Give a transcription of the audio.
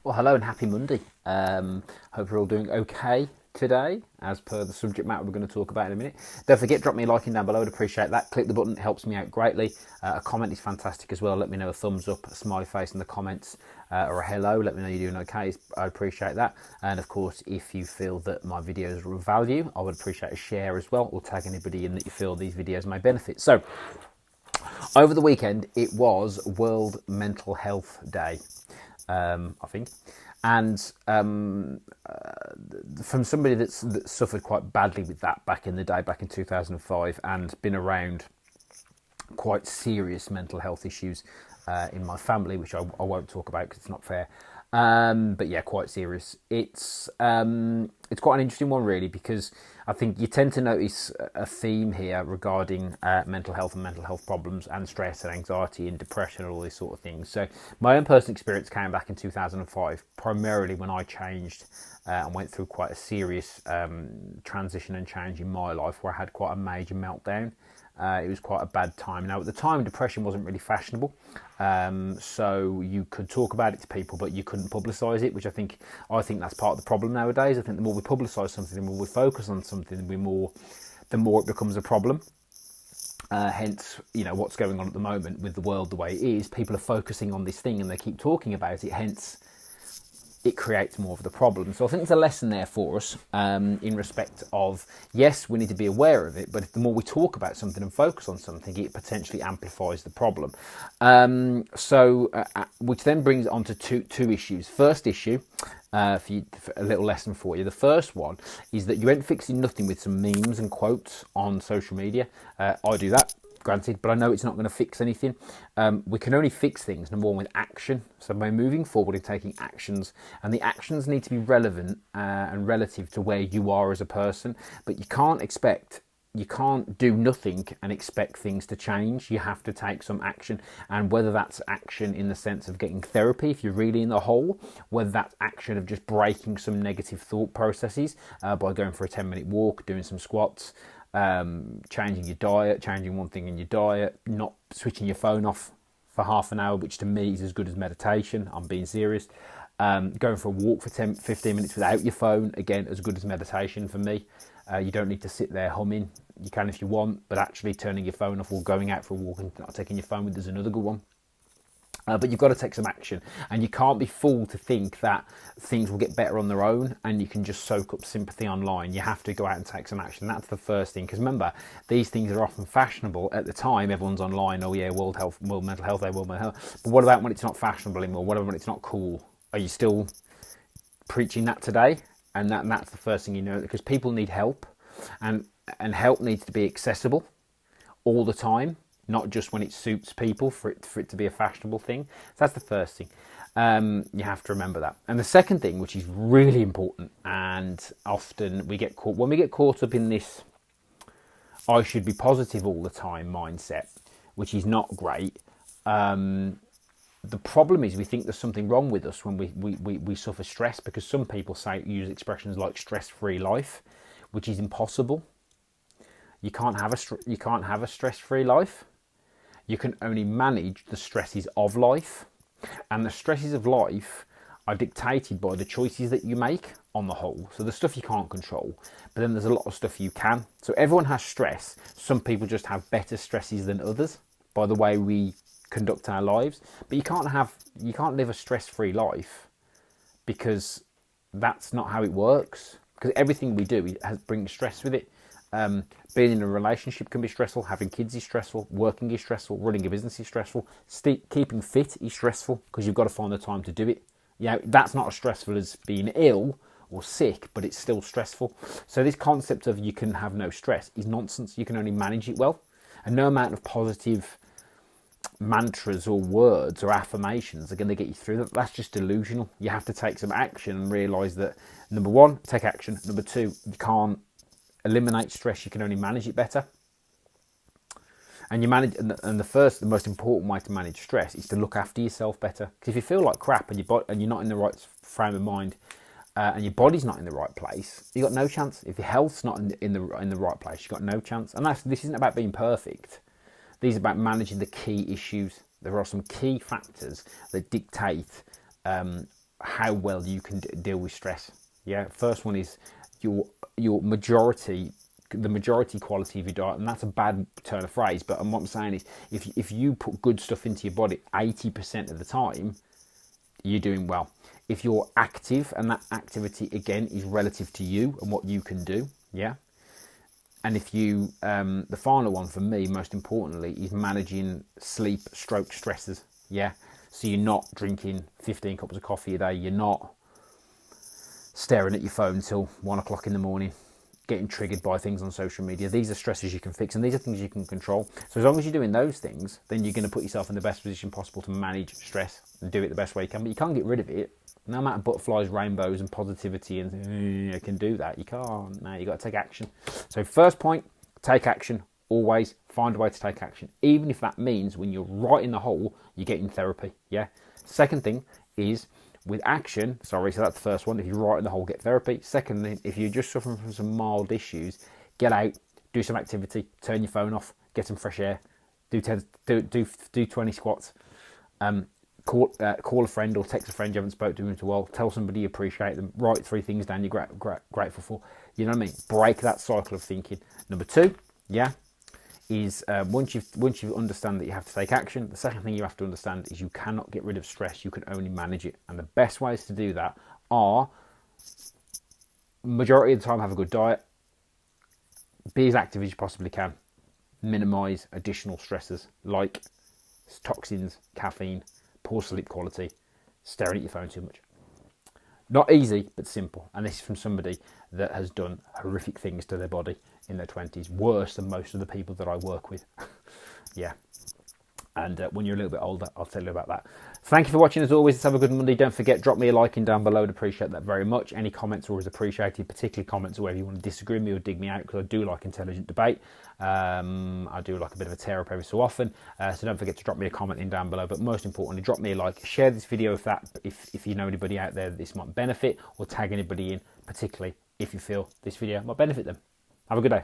Well, hello and happy Monday. Hope you're all doing okay today, as per the subject matter we're going to talk about in a minute. Don't forget, drop me a like in down below. I'd appreciate that. Click the button, it helps me out greatly. A comment is fantastic as well. Let me know a thumbs up, a smiley face in the comments, or a hello. Let me know you're doing okay. I'd appreciate that. And of course, if you feel that my videos are of value, I would appreciate a share as well, or tag anybody in that you feel these videos may benefit. So, over the weekend, it was World Mental Health Day. I think, and from somebody that suffered quite badly with that back in the day, back in 2005, and been around quite serious mental health issues in my family, which I won't talk about because it's not fair. But yeah, quite serious. It's quite an interesting one, really, because I think you tend to notice a theme here regarding mental health and mental health problems and stress and anxiety and depression and all these sort of things. So my own personal experience came back in 2005, primarily when I changed and went through quite a serious transition and change in my life, where I had quite a major meltdown. It was quite a bad time. Now, at the time, depression wasn't really fashionable, so you could talk about it to people, but you couldn't publicise it, which I think that's part of the problem nowadays. I think the more we publicise something, the more we focus on something, the more it becomes a problem. Hence, what's going on at the moment with the world the way it is. People are focusing on this thing and they keep talking about it. Hence, it creates more of the problem. So I think there's a lesson there for us in respect of, yes, we need to be aware of it, but the more we talk about something and focus on something, it potentially amplifies the problem. Which then brings on to two issues. First issue, for a little lesson for you. The first one is that you ain't fixing nothing with some memes and quotes on social media. I do that, granted, but I know it's not going to fix anything. We can only fix things, number one, with action. So by moving forward and taking actions, and the actions need to be relevant and relative to where you are as a person. But you can't do nothing and expect things to change. You have to take some action, and whether that's action in the sense of getting therapy if you're really in the hole, whether that's action of just breaking some negative thought processes by going for a 10-minute walk, doing some squats, changing your diet, changing one thing in your diet, not switching your phone off for half an hour, which to me is as good as meditation. I'm being serious. Going for a walk for 10-15 minutes without your phone, again, as good as meditation for me. You don't need to sit there humming. You can if you want, but actually turning your phone off or going out for a walk and not taking your phone with is another good one. But you've got to take some action, and you can't be fooled to think that things will get better on their own and you can just soak up sympathy online. You have to go out and take some action. That's the first thing, because remember, these things are often fashionable at the time. Everyone's online. Oh yeah, World Mental Health Day, World Mental Health. But what about when it's not fashionable anymore? What about when it's not cool? Are you still preaching that today? And that's the first thing you know, because people need help, and help needs to be accessible all the time, not just when it suits people for it to be a fashionable thing. So that's the first thing. You have to remember that. And the second thing, which is really important, and often we get caught up in this I should be positive all the time mindset, which is not great. The problem is we think there's something wrong with us when we suffer stress, because some people use expressions like stress-free life, which is impossible. You can't have a stress-free life. You can only manage the stresses of life, and the stresses of life are dictated by the choices that you make on the whole. So the stuff you can't control, but then there's a lot of stuff you can. So everyone has stress. Some people just have better stresses than others by the way we conduct our lives. But you can't live a stress-free life, because that's not how it works. Because everything we do brings stress with it. Being in a relationship can be stressful. Having kids is stressful. Working is stressful. Running a business is stressful. Keeping fit is stressful, because you've got to find the time to do it. That's not as stressful as being ill or sick, but it's still stressful. So this concept of you can have no stress is nonsense. You can only manage it well, and no amount of positive mantras or words or affirmations are going to get you through that. That's just delusional. You have to take some action and realise that, number one, take action. Number two, you can't eliminate stress. You can only manage it better. And the most important way to manage stress is to look after yourself better. Because if you feel like crap and you're not in the right frame of mind, and your body's not in the right place, you've got no chance. If your health's not in the right place, you've got no chance. And this isn't about being perfect. These are about managing the key issues. There are some key factors that dictate how well you can deal with stress. Yeah, first one is your majority, the majority quality of your diet, and that's a bad turn of phrase, but what I'm saying is if you put good stuff into your body 80% of the time, you're doing well. If you're active, and that activity again is relative to you and what you can do, yeah. And if you, the final one for me, most importantly, is managing sleep stroke stresses, yeah. So you're not drinking 15 cups of coffee a day, you're not staring at your phone till 1 o'clock in the morning, getting triggered by things on social media. These are stresses you can fix, and these are things you can control. So as long as you're doing those things, then you're going to put yourself in the best position possible to manage stress and do it the best way you can. But you can't get rid of it. No matter butterflies, rainbows, and positivity, and you can do that. You can't. No, you got to take action. So first point, take action. Always find a way to take action, even if that means when you're right in the hole, you're getting therapy. Yeah. Second thing is, with action, so that's the first one. If you're right in the hole, get therapy. Secondly, if you're just suffering from some mild issues, get out, do some activity, turn your phone off, get some fresh air, do 20 squats, call a friend or text a friend you haven't spoken to in a while, tell somebody you appreciate them, write 3 things down you're grateful for. You know what I mean? Break that cycle of thinking. Number 2, yeah, is once you understand that you have to take action, the second thing you have to understand is you cannot get rid of stress, you can only manage it. And the best ways to do that are, majority of the time, have a good diet, be as active as you possibly can, minimize additional stresses like toxins, caffeine, poor sleep quality, staring at your phone too much. Not easy, but simple. And this is from somebody that has done horrific things to their body in their 20s, worse than most of the people that I work with. Yeah. And when you're a little bit older, I'll tell you about that. Thank you for watching as always. Let's have a good Monday. Don't forget, drop me a like in down below. I'd appreciate that very much. Any comments are always appreciated, particularly comments whether you want to disagree with me or dig me out, because I do like intelligent debate. I do like a bit of a tear up every so often. So don't forget to drop me a comment in down below. But most importantly, drop me a like. Share this video if you know anybody out there that this might benefit, or tag anybody in, particularly if you feel this video might benefit them. Have a good day.